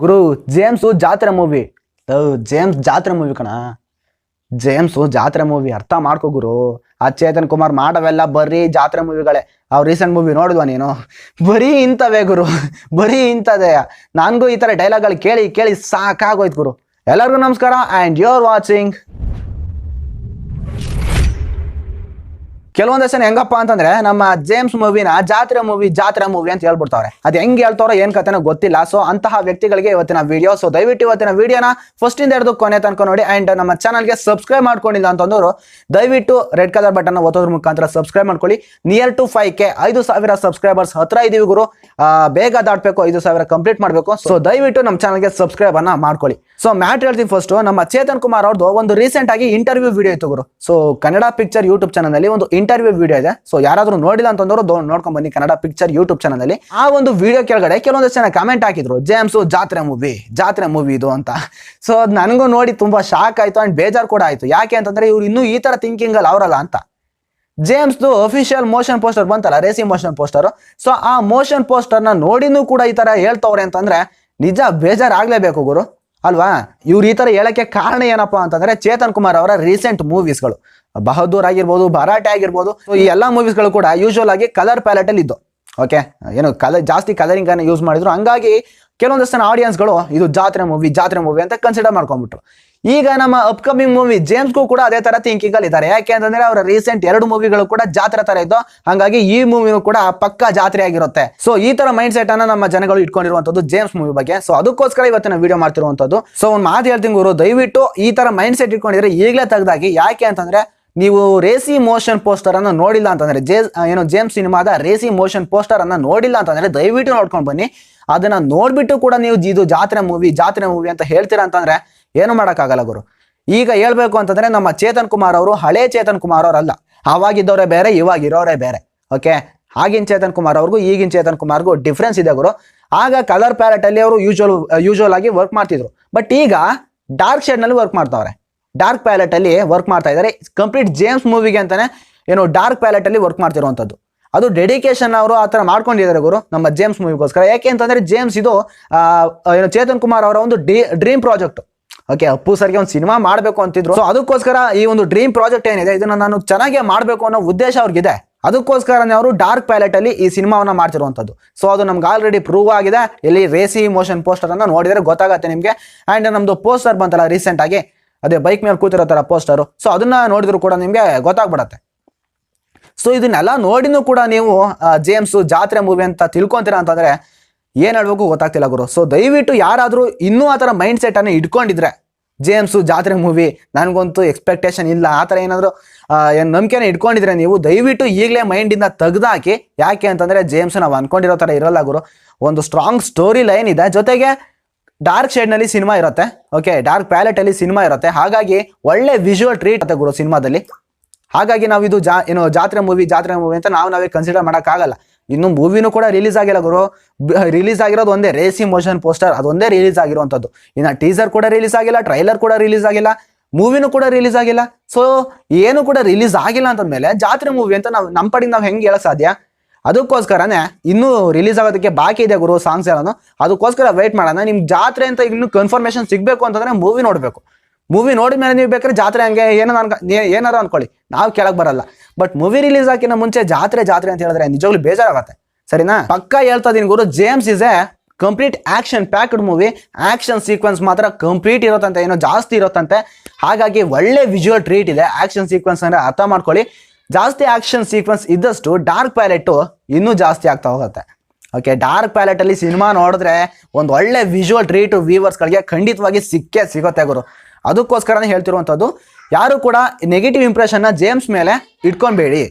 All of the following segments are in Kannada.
ಗುರು ಜೇಮ್ಸ್ ಜಾತ್ರೆ ಮೂವಿ. ಜೇಮ್ಸ್ ಜಾತ್ರೆ ಮೂವಿ ಕಣ. ಜೇಮ್ಸ್ ಜಾತ್ರೆ ಮೂವಿ ಅರ್ಥ ಮಾಡ್ಕೋ ಗುರು. ಆ ಚೇತನ್ ಕುಮಾರ್ ಮಾಡವೆಲ್ಲ ಬರೀ ಜಾತ್ರೆ ಮೂವಿಗಳೇ. ಅವ್ರು ರೀಸೆಂಟ್ ಮೂವಿ ನೋಡಿದ್ವಾ ನೀನು? ಬರೀ ಇಂಥವೇ ಗುರು, ಬರೀ ಇಂಥದೇ. ನನಗೂ ಈ ಥರ ಡೈಲಾಗ್ಗಳು ಕೇಳಿ ಕೇಳಿ ಸಾಕಾಗೋಯ್ತು ಗುರು. ಎಲ್ಲರಿಗೂ ನಮಸ್ಕಾರ ಆ್ಯಂಡ್ ಯು ಆರ್ ವಾಚಿಂಗ್. ಕೆಲವೊಂದಷ್ಟು ಜನ ಹೆಂಗಪ್ಪ ಅಂತಂದ್ರೆ ನಮ್ಮ ಜೇಮ್ಸ್ ಮೂವಿನ ಜಾತ್ರೆ ಮೂವಿ ಅಂತ ಹೇಳ್ಬಿಡ್ತಾವ್ರೆ. ಅದು ಹೆಂಗೆ ಹೇಳ್ತಾರೋ ಏನ್ ಕಥೆನೋ ಗೊತ್ತಿಲ್ಲ. ಸೊ ಅಂತಹ ವ್ಯಕ್ತಿಗಳಿಗೆ ಇವತ್ತಿನ ವಿಡಿಯೋ. ಸೊ ದಯವಿಟ್ಟು ಇವತ್ತಿನ ವಿಡಿಯೋನ ಫಸ್ಟ್ ಇಂದ ಹಿಡಿದು ಕೊನೆ ತನಕ ನೋಡಿ. ಅಂಡ್ ನಮ್ಮ ಚಾನಲ್ಗೆ ಸಬ್ಸ್ಕ್ರೈಬ್ ಮಾಡ್ಕೊಂಡಿಲ್ಲ ಅಂತಂದವರು ದಯವಿಟ್ಟು ರೆಡ್ ಕಲರ್ ಬಟನ್ ಒತ್ತೋದ್ರ ಮುಖಾಂತರ ಸಬ್ಸ್ಕ್ರೈಬ್ ಮಾಡ್ಕೊಳ್ಳಿ. ನಿಯರ್ ಟು 5K 5,000 ಸಬ್ಸ್ಕ್ರೈಬರ್ಸ್ ಹತ್ರ ಇದೀವಿ ಗುರು. ಬೇಗ ದಾಟ್ಬೇಕು, 5,000 ಕಂಪ್ಲೀಟ್ ಮಾಡಬೇಕು. ಸೊ ದಯವಿಟ್ಟು ನಮ್ಮ ಚಾನಲ್ಗೆ ಸಬ್ಸ್ಕ್ರೈಬ್ ಅನ್ನ ಮಾಡ್ಕೊಳ್ಳಿ. ಸೊ ಮ್ಯಾಟ್ ಹೇಳ್ತೀನಿ ಫಸ್ಟ್. ನಮ್ಮ ಚೇತನ್ ಕುಮಾರ್ ಅವ್ರದ್ದು ಒಂದು ರೀಸೆಂಟ್ ಆಗಿ ಇಂಟರ್ವ್ಯೂ ವಿಡಿಯೋ ಇತ್ತು ಗುರು. So Kannada picture YouTube channel ನಲ್ಲಿ ಒಂದು ಇಂಟರ್ವ್ಯೂ ವಿಡಿಯೋ ಇದೆ. ಸೊ ಯಾರಾದ್ರೂ ನೋಡಿಲ್ಲ ಅಂತಂದ್ರು ನೋಡ್ಕೊಂಡ್ ಬನ್ನಿ ಕನ್ನಡ ಪಿಕ್ಚರ್ ಯೂಟ್ಯೂಬ್ ಚಾನಲ್ ಅಲ್ಲಿ. ಆ ಒಂದು ವಿಡಿಯೋ ಕೆಳಗಡೆ ಕೆಲವೊಂದಷ್ಟು ಜನ ಕಮೆಂಟ್ ಹಾಕಿದ್ರು, ಜೇಮ್ಸ್ ಜಾತ್ರೆ ಮೂವಿ ಇದು ಅಂತ. ಸೊ ಅದ್ ನನಗೂ ನೋಡಿ ತುಂಬಾ ಶಾಕ್ ಆಯ್ತು ಅಂಡ್ ಬೇಜಾರ್ ಕೂಡ ಆಯ್ತು. ಯಾಕೆ ಅಂತಂದ್ರೆ ಇವ್ರು ಇನ್ನೂ ಈ ತರ ಥಿಂಕಿಂಗ್ ಅಲ್ಲಿ ಅವರಲ್ಲ ಅಂತ. ಜೇಮ್ಸ್ದು ಅಫಿಷಿಯಲ್ ಮೋಷನ್ ಪೋಸ್ಟರ್ ಬಂತಲ್ಲ, ರೇಸಿ ಮೋಷನ್ ಪೋಸ್ಟರ್. ಸೊ ಆ ಮೋಷನ್ ಪೋಸ್ಟರ್ ನ ನೋಡಿನೂ ಕೂಡ ಈ ತರ ಹೇಳ್ತವ್ರೆ ಅಂತಂದ್ರೆ ನಿಜ ಬೇಜಾರಾಗ್ಲೇಬೇಕು ಗುರು, ಅಲ್ವಾ? ಇವ್ರು ಈ ತರ ಹೇಳಕ್ಕೆ ಕಾರಣ ಏನಪ್ಪಾ ಅಂತಂದ್ರೆ ಚೇತನ್ ಕುಮಾರ್ ಅವರ ರೀಸೆಂಟ್ ಮೂವೀಸ್ಗಳು, ಬಹದ್ದೂರ್ ಆಗಿರ್ಬೋದು, ಭರಾಟೆ ಆಗಿರ್ಬೋದು, ಈ ಎಲ್ಲಾ ಮೂವೀಸ್ಗಳು ಕೂಡ ಯೂಶುವಲ್ ಆಗಿ ಕಲರ್ ಪ್ಯಾಲೆಟ್ ಅಲ್ಲಿ ಇದ್ದು. ಓಕೆ, ಏನು ಜಾಸ್ತಿ ಕಲರಿಂಗ್ ಅನ್ನ ಯೂಸ್ ಮಾಡಿದ್ರು. ಹಂಗಾಗಿ ಕೆಲವೊಂದಷ್ಟು ಜನ ಆಡಿಯನ್ಸ್ಗಳು ಇದು ಜಾತ್ರೆ ಮೂವಿ ಅಂತ ಕನ್ಸಿಡರ್ ಮಾಡ್ಕೊಂಡ್ಬಿಟ್ರು. ಈಗ ನಮ್ಮ ಅಪ್ಕಮಿಂಗ್ ಮೂವಿ ಜೇಮ್ಸ್ಗೂ ಕೂಡ ಅದೇ ತರ ಥಿಂಕಿಂಗ್ ಅಲ್ಲಿ ಇದ್ದಾರೆ. ಯಾಕೆ ಅಂತಂದ್ರೆ ಅವರ ರೀಸೆಂಟ್ 2 ಮೂವಿಗಳು ಕೂಡ ಜಾತ್ರೆ ತರ ಇದ್ದು. ಹಂಗಾಗಿ ಈ ಮೂವಿನೂ ಕೂಡ ಪಕ್ಕಾ ಜಾತ್ರೆ ಆಗಿರುತ್ತೆ. ಸೊ ಈ ತರ ಮೈಂಡ್ ಸೆಟ್ ಅನ್ನ ನಮ್ಮ ಜನಗಳು ಇಟ್ಕೊಂಡಿರುವಂತದ್ದು ಜೇಮ್ಸ್ ಮೂವಿ ಬಗ್ಗೆ. ಸೊ ಅದಕ್ಕೋಸ್ಕರ ಇವತ್ತಿನ ವಿಡಿಯೋ ಮಾಡ್ತಿರುವಂತದ್ದು. ಸೊ ಒಂದು ಮಾತು ಹೇಳ್ತೀನಿ ಗುರು, ದಯವಿಟ್ಟು ಈ ತರ ಮೈಂಡ್ ಸೆಟ್ ಇಟ್ಕೊಂಡಿದ್ರೆ ಈಗಲೇ ತೆಗ್ದಾಗಿ. ಯಾಕೆ ಅಂತಂದ್ರೆ ನೀವು ರೇಸಿ ಮೋಷನ್ ಪೋಸ್ಟರ್ ಅನ್ನ ನೋಡಿಲ್ಲ ಅಂತಂದ್ರೆ ಜೇಮ್ಸ್ ಸಿನಿಮಾದ ರೇಸಿ ಮೋಷನ್ ಪೋಸ್ಟರ್ ಅನ್ನ ನೋಡಿಲ್ಲ ಅಂತಂದ್ರೆ ದಯವಿಟ್ಟು ನೋಡ್ಕೊಂಡು ಬನ್ನಿ. ಅದನ್ನ ನೋಡ್ಬಿಟ್ಟು ಕೂಡ ನೀವು ಇದು ಜಾತ್ರೆ ಮೂವಿ ಅಂತ ಹೇಳ್ತೀರಾ ಅಂತಂದ್ರೆ ಏನು ಮಾಡೋಕ್ಕಾಗಲ್ಲ ಗುರು. ಈಗ ಹೇಳ್ಬೇಕು ಅಂತಂದ್ರೆ ನಮ್ಮ ಚೇತನ್ ಕುಮಾರ್ ಅವರು ಹಳೆ ಚೇತನ್ ಕುಮಾರ್ ಅವರಲ್ಲ. ಅವಾಗಿದ್ದವರೇ ಬೇರೆ, ಇವಾಗಿರೋರೇ ಬೇರೆ. ಓಕೆ, ಆಗಿನ ಚೇತನ್ ಕುಮಾರ್ ಅವ್ರಿಗೂ ಈಗಿನ ಚೇತನ್ ಕುಮಾರ್ಗೂ ಡಿಫ್ರೆನ್ಸ್ ಇದೆ ಗುರು. ಆಗ ಕಲರ್ ಪ್ಯಾಲೆಟ್ ಅಲ್ಲಿ ಅವರು ಯೂಶುವಲ್ ಆಗಿ ವರ್ಕ್ ಮಾಡ್ತಿದ್ರು. ಬಟ್ ಈಗ ಡಾರ್ಕ್ ಶೇಡ್ ನಲ್ಲಿ ವರ್ಕ್ ಮಾಡ್ತಾವ್ರೆ. ಡಾರ್ಕ್ ಪ್ಯಾಲೆಟ್ ಅಲ್ಲಿ ವರ್ಕ್ ಮಾಡ್ತಾ ಇದ್ದಾರೆ. ಕಂಪ್ಲೀಟ್ ಜೇಮ್ಸ್ ಮೂವಿಗೆ ಅಂತಾನೆ ಡಾರ್ಕ್ ಪ್ಯಾಲೆಟ್ ಅಲ್ಲಿ ವರ್ಕ್ ಮಾಡ್ತಿರುವಂತದ್ದು. ಅದು ಡೆಡಿಕೇಶನ್ ಅವರು ಆ ತರ ಮಾಡ್ಕೊಂಡಿದ್ದಾರೆ ಗುರು ನಮ್ಮ ಜೇಮ್ಸ್ ಮೂವಿಗೋಸ್ಕರ. ಯಾಕೆ ಅಂತಂದ್ರೆ ಜೇಮ್ಸ್ ಇದು ಚೇತನ್ ಕುಮಾರ್ ಅವರ ಒಂದು ಡ್ರೀಮ್ ಪ್ರಾಜೆಕ್ಟ್. ಓಕೆ, ಅಪ್ಪು ಸರ್ಗೆ ಒಂದು ಸಿನಿಮಾ ಮಾಡಬೇಕು ಅಂತಿದ್ರು. ಸೊ ಅದಕ್ಕೋಸ್ಕರ ಈ ಒಂದು ಡ್ರೀಮ್ ಪ್ರಾಜೆಕ್ಟ್ ಏನಿದೆ ಇದನ್ನ ನಾನು ಚೆನ್ನಾಗಿ ಮಾಡಬೇಕು ಅನ್ನೋ ಉದ್ದೇಶ ಅವ್ರಿಗಿದೆ. ಅದಕ್ಕೋಸ್ಕರನೇ ಅವರು ಡಾರ್ಕ್ ಪ್ಯಾಲೆಟ್ ಅಲ್ಲಿ ಈ ಸಿನಿಮಾವನ್ನ ಮಾಡ್ತಿರುವಂತದ್ದು. ಸೊ ಅದು ನಮ್ಗೆ ಆಲ್ರೆಡಿ ಪ್ರೂವ್ ಆಗಿದೆ. ಇಲ್ಲಿ ರೇಸಿ ಮೋಷನ್ ಪೋಸ್ಟರ್ ಅನ್ನ ನೋಡಿದ್ರೆ ಗೊತ್ತಾಗತ್ತೆ ನಿಮ್ಗೆ. ಅಂಡ್ ನಮ್ದು ಪೋಸ್ಟರ್ ಬಂತಲ್ಲ ರೀಸೆಂಟ್ ಆಗಿ, ಅದೇ ಬೈಕ್ ಮೇಲೆ ಕೂತಿರೋ ತರ ಪೋಸ್ಟರು. ಸೊ ಅದನ್ನ ನೋಡಿದ್ರು ಕೂಡ ನಿಮ್ಗೆ ಗೊತ್ತಾಗ್ಬಿಡತ್ತೆ. ಸೊ ಇದನ್ನೆಲ್ಲ ನೋಡಿನೂ ಕೂಡ ನೀವು ಜೇಮ್ಸ್ ಜಾತ್ರೆ ಮೂವಿ ಅಂತ ತಿಳ್ಕೊಂತೀರಾ ಅಂತಂದ್ರೆ ಏನ್ ಹೇಳ್ಬೇಕು ಗೊತ್ತಾಗ್ತಿಲ್ಲ ಗುರು. ಸೊ ದಯವಿಟ್ಟು ಯಾರಾದ್ರೂ ಇನ್ನೂ ಆ ತರ ಮೈಂಡ್ ಸೆಟ್ ಅನ್ನ ಇಟ್ಕೊಂಡಿದ್ರೆ ಜೇಮ್ಸ್ ಜಾತ್ರೆ ಮೂವಿ ನನಗಂತೂ ಎಕ್ಸ್ಪೆಕ್ಟೇಷನ್ ಇಲ್ಲ ಆ ಥರ ಏನಾದರೂ ನಂಬಿಕೆನ ಇಟ್ಕೊಂಡಿದ್ರೆ ನೀವು ದಯವಿಟ್ಟು ಈಗಲೇ ಮೈಂಡಿಂದ ತೆಗೆದಾಕಿ. ಯಾಕೆ ಅಂತಂದರೆ ಜೇಮ್ಸ್ ನಾವು ಅನ್ಕೊಂಡಿರೋ ಥರ ಇರಲ್ಲ ಗುರು. ಒಂದು ಸ್ಟ್ರಾಂಗ್ ಸ್ಟೋರಿ ಲೈನ್ ಇದೆ, ಜೊತೆಗೆ ಡಾರ್ಕ್ ಶೇಡ್ನಲ್ಲಿ ಸಿನಿಮಾ ಇರುತ್ತೆ. ಓಕೆ, ಡಾರ್ಕ್ ಪ್ಯಾಲೆಟಲ್ಲಿ ಸಿನಿಮಾ ಇರುತ್ತೆ. ಹಾಗಾಗಿ ಒಳ್ಳೆ ವಿಜುವಲ್ ಟ್ರೀಟ್ ಆಗುತ್ತೆ ಗುರು ಸಿನಿಮಾದಲ್ಲಿ. ಹಾಗಾಗಿ ನಾವು ಇದು ಜಾತ್ರೆ ಮೂವಿ ಅಂತ ನಾವೇ ಕನ್ಸಿಡರ್ ಮಾಡೋಕ್ಕಾಗಲ್ಲ. ಇನ್ನು ಮೂವಿನೂ ಕೂಡ ರಿಲೀಸ್ ಆಗಿಲ್ಲ ಗುರು. ರಿಲೀಸ್ ಆಗಿರೋದು ಒಂದೇ ರೇಸಿ ಮೋಷನ್ ಪೋಸ್ಟರ್, ಅದೊಂದೇ ರಿಲೀಸ್ ಆಗಿರುವಂಥದ್ದು. ಇನ್ನು ಟೀಸರ್ ಕೂಡ ರಿಲೀಸ್ ಆಗಿಲ್ಲ, ಟ್ರೈಲರ್ ಕೂಡ ರಿಲೀಸ್ ಆಗಿಲ್ಲ, ಮೂವಿನೂ ಕೂಡ ರಿಲೀಸ್ ಆಗಿಲ್ಲ. ಸೊ ಏನು ಕೂಡ ರಿಲೀಸ್ ಆಗಿಲ್ಲ ಅಂತಂದ್ಮೇಲೆ ಜಾತ್ರೆ ಮೂವಿ ಅಂತ ನಮ್ಮ ಪಡಿಗೆ ನಾವು ಹೆಂಗೆ ಹೇಳಕ್ ಸಾಧ್ಯ? ಅದಕ್ಕೋಸ್ಕರನೇ ಇನ್ನೂ ರಿಲೀಸ್ ಆಗೋದಕ್ಕೆ ಬಾಕಿ ಇದೆ ಗುರು ಸಾಂಗ್ಸ್ ಎಲ್ಲಾನು. ಅದಕ್ಕೋಸ್ಕರ ವೆಯ್ಟ್ ಮಾಡೋಣ. ನಿಮ್ಗೆ ಜಾತ್ರೆ ಅಂತ ಇನ್ನೂ ಕನ್ಫರ್ಮೇಶನ್ ಸಿಗಬೇಕು ಅಂತಂದ್ರೆ ಮೂವಿ ನೋಡಬೇಕು. ಮೂವಿ ನೋಡಿದ ಮೇಲೆ ನೀವು ಬೇಕಾದ್ರೆ ಜಾತ್ರೆ ಹಂಗೆ ಏನಾರು ಅನ್ಕೊಳ್ಳಿ, ನಾವು ಕೆಳಗೆ ಬರಲ್ಲ. ಬಟ್ ಮೂವಿ ರಿಲೀಸ್ ಹಾಕಿನ ಮುಂಚೆ ಜಾತ್ರೆ ಅಂತ ಹೇಳಿದ್ರೆ ನಿಜವಾಗ್ಲೂ ಬೇಜಾರಾಗತ್ತೆ. ಸರಿನಾ? ಪಕ್ಕ ಹೇಳ್ತಾ ಇದೀನಿ ಗುರು, James is a complete action packed movie. Action sequence ಮಾತ್ರ ಕಂಪ್ಲೀಟ್ ಇರೋತ್ತಂತೆ, ಜಾಸ್ತಿ ಇರೋತ್ತಂತೆ. ಹಾಗಾಗಿ ಒಳ್ಳೆ ವಿಜುವಲ್ ಟ್ರೀಟ್ ಇದೆ. ಆಕ್ಷನ್ ಸೀಕ್ವೆನ್ಸ್ ಅಂದ್ರೆ ಅರ್ಥ ಮಾಡ್ಕೊಳ್ಳಿ. ಜಾಸ್ತಿ ಆಕ್ಷನ್ ಸೀಕ್ವೆನ್ಸ್ ಇದ್ದಷ್ಟು ಡಾರ್ಕ್ ಪ್ಯಾಲೆಟ್ ಇನ್ನೂ ಜಾಸ್ತಿ ಆಗ್ತಾ ಹೋಗುತ್ತೆ. ಓಕೆ, ಡಾರ್ಕ್ ಪ್ಯಾಲೆಟ್ ಅಲ್ಲಿ ಸಿನಿಮಾ ನೋಡಿದ್ರೆ ಒಂದು ಒಳ್ಳೆ ವಿಜುವಲ್ ಟ್ರೀಟ್ ವ್ಯೂವರ್ಸ್ಗಳಿಗೆ ಖಂಡಿತವಾಗಿ ಸಿಗುತ್ತೆ ಗುರು. ಅದಕ್ಕೋಸ್ಕರನೇ ಹೇಳ್ತಿರುವಂಥದ್ದು, ಯಾರು ಕೂಡ ನೆಗೆಟಿವ್ ಇಂಪ್ರೆಷನ್ನ ಜೇಮ್ಸ್ ಮೇಲೆ ಇಟ್ಕೊಬೇಡಿ.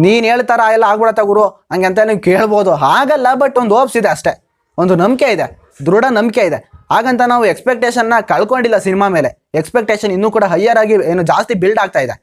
ನೀನು ಹೇಳ್ತಾರ ಎಲ್ಲ ಆಗ್ಬಿಡತ್ತ ಗುರು ಹಂಗೆ ಅಂತ ನೀವು ಕೇಳ್ಬೋದು, ಹಾಗಲ್ಲ. ಬಟ್ ಒಂದು ಹೋಪ್ಸ್ ಇದೆ ಅಷ್ಟೇ, ಒಂದು ನಂಬಿಕೆ ಇದೆ, ದೃಢ ನಂಬಿಕೆ ಇದೆ. ಹಾಗಂತ ನಾವು ಎಕ್ಸ್ಪೆಕ್ಟೇಷನ್ನ ಕಳ್ಕೊಂಡಿಲ್ಲ ಸಿನಿಮಾ ಮೇಲೆ. ಎಕ್ಸ್ಪೆಕ್ಟೇಷನ್ ಇನ್ನೂ ಕೂಡ ಹೈಯರ್ ಆಗಿ ಜಾಸ್ತಿ ಬಿಲ್ಡ್ ಆಗ್ತಾ ಇದೆ.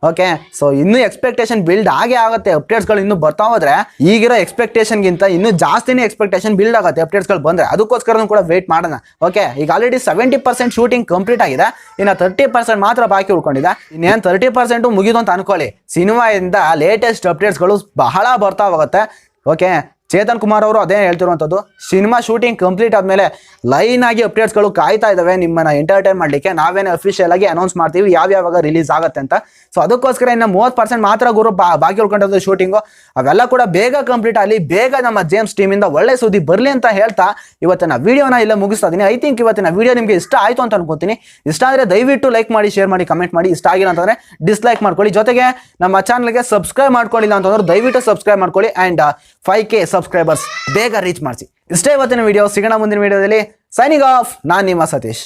ಓಕೆ, ಸೊ ಇನ್ನೂ ಎಕ್ಸ್ಪೆಕ್ಟೇಷನ್ ಬಿಲ್ಡ್ ಆಗುತ್ತೆ. ಅಪ್ಡೇಟ್ಸ್ಗಳು ಇನ್ನೂ ಬರ್ತಾ ಹೋದ್ರೆ ಈಗಿರೋ ಎಕ್ಸ್ಪೆಕ್ಟೇಷನ್ಗಿಂತ ಇನ್ನೂ ಜಾಸ್ತಿನೇ ಎಕ್ಸ್ಪೆಕ್ಟೇಷನ್ ಬಿಲ್ಡ್ ಆಗುತ್ತೆ ಅಪ್ಡೇಟ್ಸ್ಗಳು ಬಂದ್ರೆ. ಅದಕ್ಕೋಸ್ಕರ ಕೂಡ ವೇಟ್ ಮಾಡೋಣ. ಓಕೆ, ಈಗ ಆಲ್ರೆಡಿ 70% ಶೂಟಿಂಗ್ ಕಂಪ್ಲೀಟ್ ಆಗಿದೆ. ಇನ್ನು 30% ಮಾತ್ರ ಬಾಕಿ ಉಳ್ಕೊಂಡಿದೆ. ಇನ್ನೇನು 30% ಮುಗಿದು ಅಂತ ಅನ್ಕೊಳ್ಳಿ. ಸಿನಿಮಾದಿಂದ ಲೇಟೆಸ್ಟ್ ಅಪ್ಡೇಟ್ಸ್ಗಳು ಬಹಳ ಬರ್ತಾ ಹೋಗುತ್ತೆ. ಓಕೆ, ಚೇತನ್ ಕುಮಾರ್ ಅವರು ಅದೇ ಹೇಳ್ತಿರುವಂಥದ್ದು, ಸಿನಿಮಾ ಶೂಟಿಂಗ್ ಕಂಪ್ಲೀಟ್ ಆದಮೇಲೆ ಲೈನ್ ಆಗಿ ಅಪ್ಡೇಟ್ಸ್ಗಳು ಕಾಯ್ತಾ ಇದ್ದಾವೆ ನಿಮ್ಮನ್ನ ಎಂಟರ್ಟೈನ್ ಮಾಡಲಿಕ್ಕೆ. ನಾವೇನೇ ಅಫಿಷಿಯಲ್ ಆಗಿ ಅನೌನ್ಸ್ ಮಾಡ್ತೀವಿ ಯಾವ್ಯಾವಾಗ ರಿಲೀಸ್ ಆಗುತ್ತೆ ಅಂತ. ಸೊ ಅದಕ್ಕೋಸ್ಕರ ಇನ್ನು 30% ಮಾತ್ರ ಗುರು ಬಾಕಿ ಉಳ್ಕೊಂಡದ್ದು ಶೂಟಿಂಗು. ಅವೆಲ್ಲ ಕೂಡ ಬೇಗ ಕಂಪ್ಲೀಟ್ ಆಗಲಿ, ಬೇಗ ನಮ್ಮ ಜೇಮ್ಸ್ ಟೀಮಿಂದ ಒಳ್ಳೆ ಸುದ್ದಿ ಬರಲಿ ಅಂತ ಹೇಳ್ತಾ ಇವತ್ತಿನ ವಿಡಿಯೋನ ಇಲ್ಲೇ ಮುಗಿಸ್ತಾ ಇದ್ದೀನಿ. ಐ ಥಿಂಕ್ ಇವತ್ತಿನ ವಿಡಿಯೋ ನಿಮಗೆ ಇಷ್ಟ ಆಯಿತು ಅಂತ ಅನ್ಕೋತೀನಿ. ಇಷ್ಟ ಆದರೆ ದಯವಿಟ್ಟು ಲೈಕ್ ಮಾಡಿ, ಶೇರ್ ಮಾಡಿ, ಕಮೆಂಟ್ ಮಾಡಿ. ಇಷ್ಟ ಆಗಿಲ್ಲ ಅಂತಂದರೆ ಡಿಸ್ಲೈಕ್ ಮಾಡ್ಕೊಳ್ಳಿ. ಜೊತೆಗೆ ನಮ್ಮ ಚಾನಲ್ಗೆ ಸಬ್ಸ್ಕ್ರೈಬ್ ಮಾಡ್ಕೊಳ್ಳಿಲ್ಲ ಅಂತಂದ್ರೆ ದಯವಿಟ್ಟು ಸಬ್ಸ್ಕ್ರೈಬ್ ಮಾಡ್ಕೊಳ್ಳಿ. ಆ್ಯಂಡ್ 5K ಸಬ್ಸ್ಕ್ರೈಬರ್ಸ್ ಬೇಗ ರೀಚ್ ಮಾಡಿಸಿ. ಇಷ್ಟೇ ಇವತ್ತಿನ ವಿಡಿಯೋ. ಸಿಗೋಣ ಮುಂದಿನ ವಿಡಿಯೋದಲ್ಲಿ. ಸೈನಿಂಗ್ ಆಫ್, ನಾನು ನಿಮ್ಮ ಸತೀಶ್.